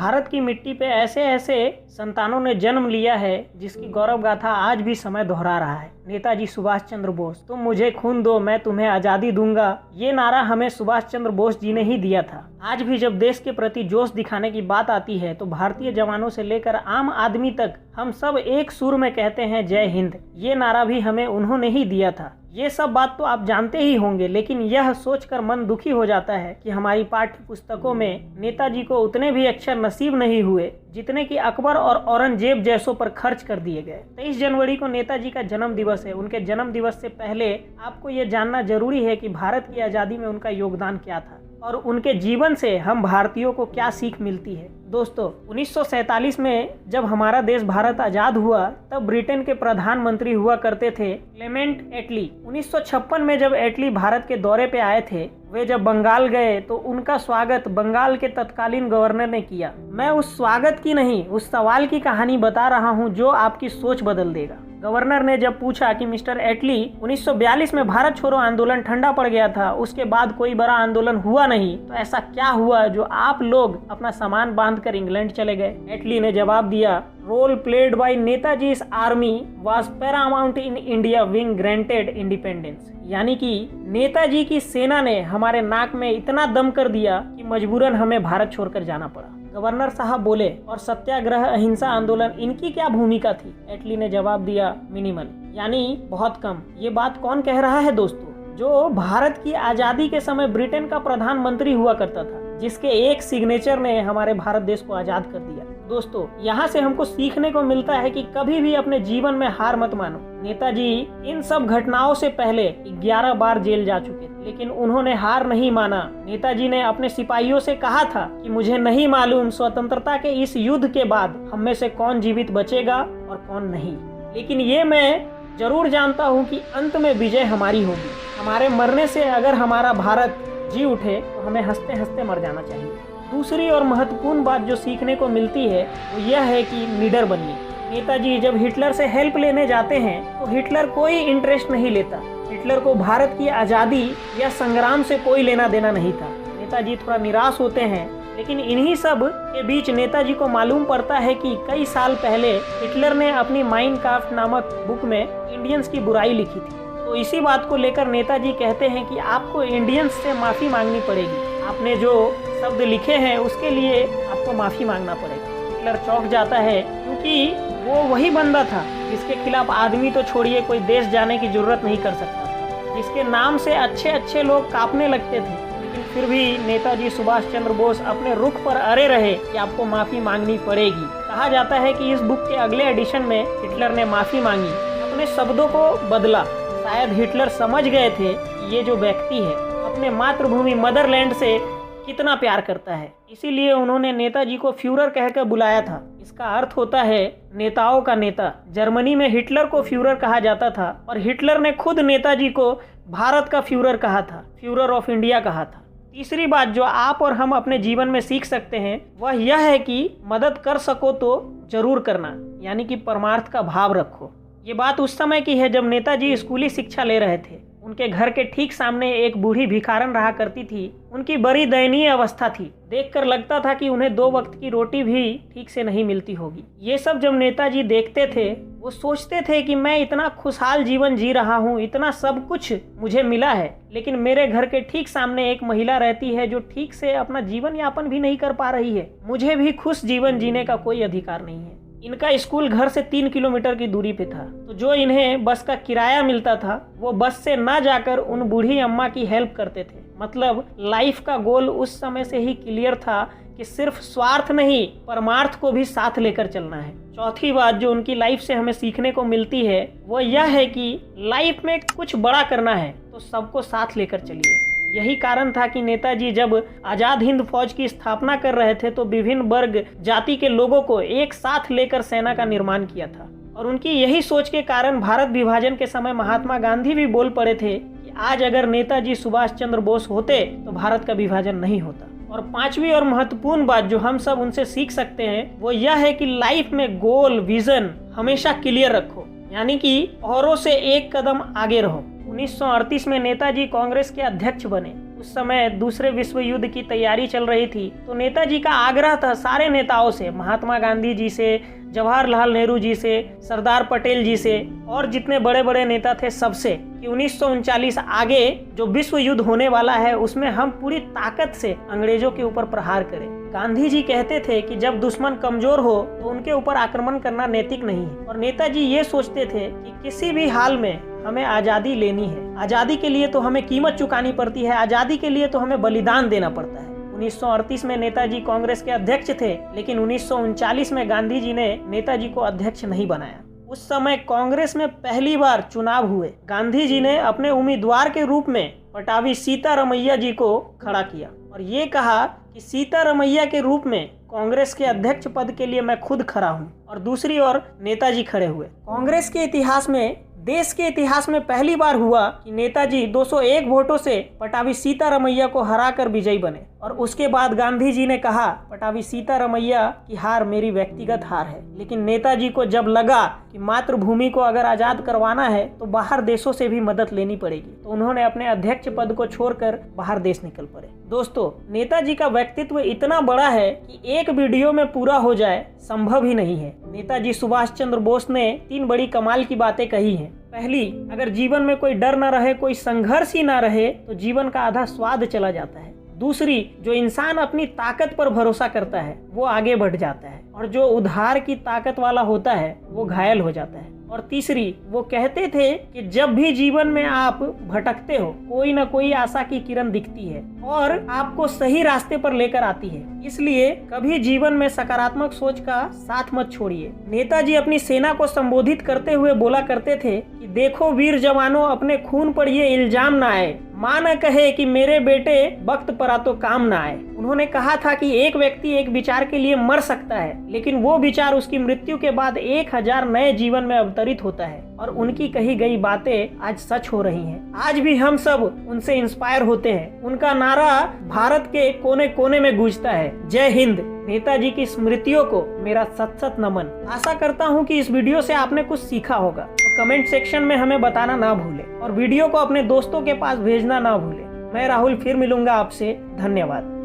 भारत की मिट्टी पे ऐसे ऐसे संतानों ने जन्म लिया है जिसकी गौरव गाथा आज भी समय दोहरा रहा है। नेताजी सुभाष चंद्र बोस, तुम मुझे खून दो मैं तुम्हें आज़ादी दूंगा, ये नारा हमें सुभाष चंद्र बोस जी ने ही दिया था। आज भी जब देश के प्रति जोश दिखाने की बात आती है तो भारतीय जवानों से लेकर आम आदमी तक हम सब एक सुर में कहते हैं जय हिंद। ये नारा भी हमें उन्होंने ही दिया था। ये सब बात तो आप जानते ही होंगे, लेकिन यह सोचकर मन दुखी हो जाता है कि हमारी पाठ्य पुस्तकों में नेताजी को उतने भी अक्षर नसीब नहीं हुए जितने कि अकबर और औरंगजेब जैसों पर खर्च कर दिए गए। 23 जनवरी को नेताजी का जन्म दिवस है। उनके जन्म दिवस से पहले आपको ये जानना जरूरी है कि भारत की आज़ादी में उनका योगदान क्या था और उनके जीवन से हम भारतीयों को क्या सीख मिलती है। दोस्तों, 1947 में जब हमारा देश भारत आज़ाद हुआ तब ब्रिटेन के प्रधानमंत्री हुआ करते थे क्लेमेंट एटली। 1956 में जब एटली भारत के दौरे पे आए थे, वे जब बंगाल गए तो उनका स्वागत बंगाल के तत्कालीन गवर्नर ने किया। मैं उस स्वागत की नहीं, उस सवाल की कहानी बता रहा हूँ जो आपकी सोच बदल देगा। गवर्नर ने जब पूछा कि मिस्टर एटली, 1942 में भारत छोड़ो आंदोलन ठंडा पड़ गया था, उसके बाद कोई बड़ा आंदोलन हुआ नहीं, तो ऐसा क्या हुआ जो आप लोग अपना सामान बांधकर इंग्लैंड चले गए? एटली ने जवाब दिया, role played by Netaji's army was paramount in India being granted independence. यानी कि नेताजी की सेना ने हमारे नाक में इतना दम कर दिया कि मजबूरन हमें भारत छोड़कर जाना पड़ा। गवर्नर साहब बोले, और सत्याग्रह अहिंसा आंदोलन इनकी क्या भूमिका थी? एटली ने जवाब दिया, मिनिमल, यानी बहुत कम। ये बात कौन कह रहा है दोस्तों? जो भारत की आज़ादी के समय ब्रिटेन का प्रधानमंत्री हुआ करता था, जिसके एक सिग्नेचर ने हमारे भारत देश को आज़ाद कर दिया। दोस्तों, यहाँ से हमको सीखने को मिलता है कि कभी भी अपने जीवन में हार मत मानो। नेताजी इन सब घटनाओं से पहले 11 बार जेल जा चुके थे, लेकिन उन्होंने हार नहीं माना। नेताजी ने अपने सिपाहियों से कहा था कि मुझे नहीं मालूम स्वतंत्रता के इस युद्ध के बाद हम में से कौन जीवित बचेगा और कौन नहीं, लेकिन ये मैं जरूर जानता हूँ कि अंत में विजय हमारी होगी। हमारे मरने से अगर हमारा भारत जी उठे तो हमें हंसते हंसते मर जाना चाहिए। दूसरी और महत्वपूर्ण बात जो सीखने को मिलती है वो यह है कि लीडर बनिए। नेताजी जब हिटलर से हेल्प लेने जाते हैं तो हिटलर कोई इंटरेस्ट नहीं लेता। हिटलर को भारत की आज़ादी या संग्राम से कोई लेना देना नहीं था। नेताजी थोड़ा निराश होते हैं, लेकिन इन्हीं सब के बीच नेताजी को मालूम पड़ता है कि कई साल पहले हिटलर ने अपनी माइन काम्फ नामक बुक में इंडियंस की बुराई लिखी थी। तो इसी बात को लेकर नेताजी कहते हैं कि आपको इंडियंस से माफ़ी मांगनी पड़ेगी। आपने जो शब्द लिखे हैं उसके लिए आपको माफ़ी मांगना पड़ेगा। हिटलर चौंक जाता है, क्योंकि वो वही बंदा था जिसके खिलाफ आदमी तो छोड़िए कोई देश जाने की जरूरत नहीं कर सकता था, जिसके नाम से अच्छे अच्छे लोग कांपने लगते थे। लेकिन फिर भी नेताजी सुभाष चंद्र बोस अपने रुख पर अड़े रहे कि आपको माफ़ी मांगनी पड़ेगी। कहा जाता है कि इस बुक के अगले एडिशन में हिटलर ने माफ़ी मांगी, अपने शब्दों को बदला। शायद हिटलर समझ गए थे कि ये जो व्यक्ति है अपने मातृभूमि मदरलैंड से कितना प्यार करता है, इसीलिए उन्होंने नेताजी को फ्यूरर कहकर बुलाया था। इसका अर्थ होता है नेताओं का नेता। जर्मनी में हिटलर को फ्यूरर कहा जाता था और हिटलर ने खुद नेताजी को भारत का फ्यूरर कहा था, फ्यूरर ऑफ इंडिया कहा था। तीसरी बात जो आप और हम अपने जीवन में सीख सकते हैं वह यह है कि मदद कर सको तो जरूर करना, यानी कि परमार्थ का भाव रखो। ये बात उस समय की है जब नेताजी स्कूली शिक्षा ले रहे थे। उनके घर के ठीक सामने एक बूढ़ी भिखारन रहा करती थी। उनकी बड़ी दयनीय अवस्था थी। देखकर लगता था कि उन्हें 2 वक्त की रोटी भी ठीक से नहीं मिलती होगी। ये सब जब नेताजी देखते थे वो सोचते थे कि मैं इतना खुशहाल जीवन जी रहा हूँ, इतना सब कुछ मुझे मिला है, लेकिन मेरे घर के ठीक सामने एक महिला रहती है जो ठीक से अपना जीवन यापन भी नहीं कर पा रही है। मुझे भी खुश जीवन जीने का कोई अधिकार नहीं है। इनका स्कूल घर से 3 किलोमीटर की दूरी पे था, तो जो इन्हें बस का किराया मिलता था वो बस से ना जाकर उन बूढ़ी अम्मा की हेल्प करते थे। मतलब लाइफ का गोल उस समय से ही क्लियर था कि सिर्फ स्वार्थ नहीं, परमार्थ को भी साथ लेकर चलना है। चौथी बात जो उनकी लाइफ से हमें सीखने को मिलती है वो यह है कि लाइफ में कुछ बड़ा करना है तो सबको साथ लेकर चलिए। यही कारण था कि नेताजी जब आज़ाद हिंद फौज की स्थापना कर रहे थे तो विभिन्न वर्ग जाति के लोगों को एक साथ लेकर सेना का निर्माण किया था। और उनकी यही सोच के कारण भारत विभाजन के समय महात्मा गांधी भी बोल पड़े थे कि आज अगर नेताजी सुभाष चंद्र बोस होते तो भारत का विभाजन नहीं होता। और पांचवी और महत्वपूर्ण बात जो हम सब उनसे सीख सकते हैं वो यह है कि लाइफ में गोल विजन हमेशा क्लियर रखो, यानी कि औरों से एक कदम आगे रहो। 1938 में नेताजी कांग्रेस के अध्यक्ष बने। उस समय दूसरे विश्व युद्ध की तैयारी चल रही थी। तो नेताजी का आग्रह था सारे नेताओं से, महात्मा गांधी जी से, जवाहरलाल नेहरू जी से, सरदार पटेल जी से और जितने बड़े बड़े नेता थे सबसे, कि 1939 आगे जो विश्व युद्ध होने वाला है उसमें हम पूरी ताकत से अंग्रेजों के ऊपर प्रहार करें। गांधी जी कहते थे कि जब दुश्मन कमजोर हो तो उनके ऊपर आक्रमण करना नैतिक नहीं है। और नेताजी ये सोचते थे कि किसी भी हाल में हमें आज़ादी लेनी है, आज़ादी के लिए तो हमें कीमत चुकानी पड़ती है, आज़ादी के लिए तो हमें बलिदान देना पड़ता है। 1938 में नेताजी कांग्रेस के अध्यक्ष थे, लेकिन 1939 में गांधी जी ने नेताजी को अध्यक्ष नहीं बनाया। उस समय कांग्रेस में पहली बार चुनाव हुए। गांधी जी ने अपने उम्मीदवार के रूप में पटाभी सीतारमैया जी को खड़ा किया और ये कहा कि सीतारमैया के रूप में कांग्रेस के अध्यक्ष पद के लिए मैं खुद खड़ा हूं। और दूसरी ओर नेताजी खड़े हुए। कांग्रेस के इतिहास में, देश के इतिहास में पहली बार हुआ कि नेताजी 201 वोटों से पटाभी सीतारमैया को हराकर विजयी बने। और उसके बाद गांधी जी ने कहा पटाभी सीतारमैया की हार मेरी व्यक्तिगत हार है। लेकिन नेताजी को जब लगा कि मातृभूमि को अगर आजाद करवाना है तो बाहर देशों से भी मदद लेनी पड़ेगी, तो उन्होंने अपने अध्यक्ष पद को छोड़कर बाहर देश निकल पड़े। दोस्तों, नेताजी का व्यक्तित्व इतना बड़ा है कि एक वीडियो में पूरा हो जाए संभव ही नहीं है। नेताजी सुभाष चंद्र बोस ने 3 बड़ी कमाल की बातें कही हैं। पहली, अगर जीवन में कोई डर न रहे, कोई संघर्ष ही न रहे तो जीवन का आधा स्वाद चला जाता है। दूसरी, जो इंसान अपनी ताकत पर भरोसा करता है वो आगे बढ़ जाता है और जो उधार की ताकत वाला होता है वो घायल हो जाता है। और तीसरी, वो कहते थे कि जब भी जीवन में आप भटकते हो कोई ना कोई आशा की किरण दिखती है और आपको सही रास्ते पर लेकर आती है। इसलिए कभी जीवन में सकारात्मक सोच का साथ मत छोड़िए। नेताजी अपनी सेना को संबोधित करते हुए बोला करते थे कि देखो वीर जवानों, अपने खून पर ये इल्जाम ना आए, माँ न कहे कि मेरे बेटे वक्त पर आ तो काम ना आए। उन्होंने कहा था कि एक व्यक्ति एक विचार के लिए मर सकता है, लेकिन वो विचार उसकी मृत्यु के बाद 1000 नए जीवन में अवतरित होता है। और उनकी कही गई बातें आज सच हो रही हैं। आज भी हम सब उनसे इंस्पायर होते हैं। उनका नारा भारत के कोने कोने में गूंजता है, जय हिंद। नेताजी की स्मृतियों को मेरा सत नमन। आशा करता हूँ कि इस वीडियो से आपने कुछ सीखा होगा। तो कमेंट सेक्शन में हमें बताना ना भूलें और वीडियो को अपने दोस्तों के पास भेजना ना भूलें। मैं राहुल फिर मिलूंगा आपसे। धन्यवाद।